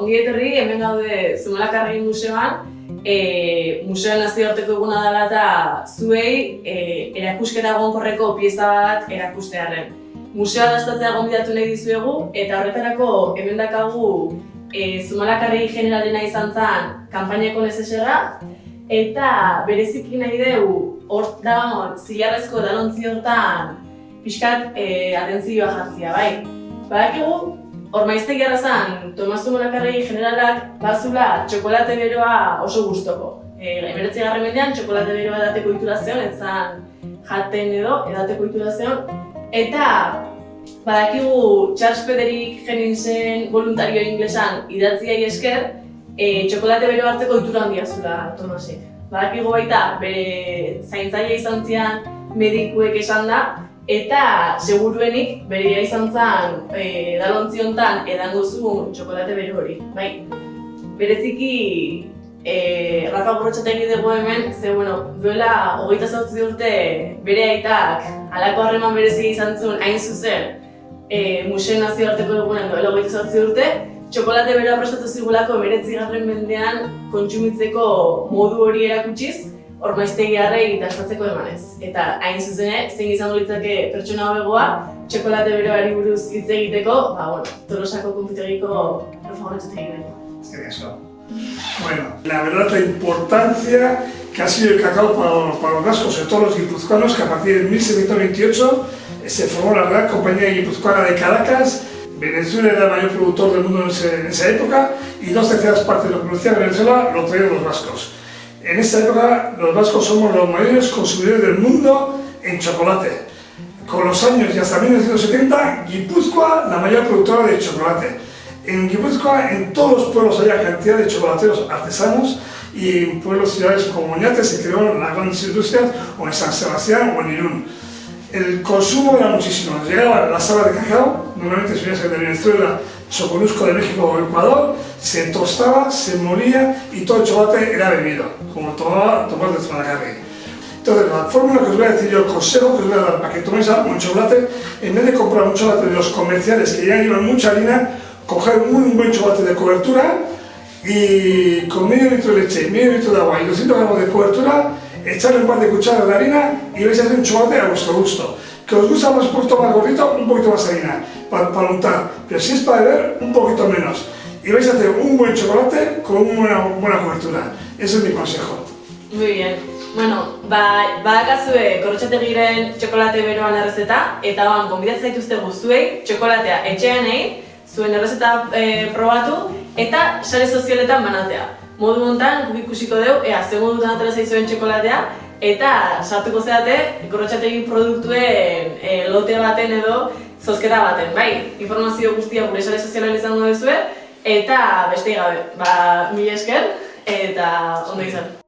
ongi etorri, hemen gaude Zumalakarregi museoan. Museoan nazioarteko eguna dela eta zuei erakusketa egonkorreko pieza bat erakustearren. Museoa dastatzea gonbidatu nahi dizuegu eta horretarako hemen dakagu Zumalakarregi generalena izan zen kanpainako nezeserra eta bereziki nahi dugu hortan zilarrezko edalontzi hortan pixkat atentzioa jartzia, bai. Badakigu, Ormaiztegiarra zen, Tomas Zumalakarregi generalak bazula txokolate beroa oso gustoko. 19. mendean txokolate beroa edateko ohitura zeon, ez zen jaten edo edateko ohitura zeon. Eta badakigu Charles Frederick Henningsen voluntario inglesan idatziai esker, txokolate beroa hartzeko ohitura handia zula Tomasek. Badakigu baita, bere zaintzaile izan zian medikuek esan da, eta seguruenik berea izan zen edalontzi hontan edango zuen txokolate bero hori. Bai, bereziki Rafa Gorrotxategi dugu hemen, ze duela 28 urte bere aitak halako harreman berezi izan zuen hain zuzen museo nazioarteko egunen duela 28 urte, txokolate beroa prestatu zigulako 19. mendean kontsumitzeko modu hori erakutsiz, Ormaiztegiarrei dastatzeko emanez. Eta hain zuzene, zein izango litzake pertsona hobegoa, txokolate beroari buruz hitz egiteko, Tolosako konfitegiko Rafa Gorrotxategi. Eskerrik asko. Bueno, la verdad la importancia que ha sido el cacao para los vascos, sobre todo los guipuzcoanos, que a partir de 1728 se formó la Real Compañía Guipuzcoana de Caracas. Venezuela era el mayor productor del mundo en esa época y 2/3 partes de lo que producía Venezuela lo traían los vascos. En esta época los vascos somos los mayores consumidores del mundo en chocolate. Con los años y hasta 1970, Guipúzcoa la mayor productora de chocolate. En Guipúzcoa, en todos los pueblos había cantidad de chocolateros artesanos y en pueblos y ciudades como Oñate se crearon las grandes industrias, o en San Sebastián o en Irún. El consumo era muchísimo. Llegaban las salas de cacao, normalmente se de Venezuela, Soconusco de México o Ecuador, se tostaba, se molía y todo el chocolate era bebido, como tomar de Zumalakarregi. Entonces, la fórmula que os voy a decir yo, el consejo que os voy a dar para que toméis un chocolate, en vez de comprar un chocolate de los comerciales que ya llevan mucha harina, coger un buen chocolate de cobertura y con medio litro de leche, medio litro de agua y 200 gramos de cobertura, echarle un par de cucharadas de harina y vais a hacer un chocolate a vuestro gusto. Que os gusta más un poquito más gordito, un poquito más harina para untar, pero si es para beber, un poquito menos. Y vais a hacer un buen chocolate con una buena cobertura. Ese es mi consejo. Muy bien. Badakazue Gorrotxategiren txokolate beroan errezeta, eta gonbidatzen zaituzte guztuei txokolatea etxean egin, zuen errezeta probatu, eta sare sozialetan banatzea. Modu hontan, guk ikusiko dugu, ze modutan atera zaizuen txokolatea, eta sartuko zeate Gorrotxategi produktuen lote baten edo zozketa baten. Bai, informazio guztia gure sare sozialean izango duzue, eta beste gabe, mila esker, eta ondo izan.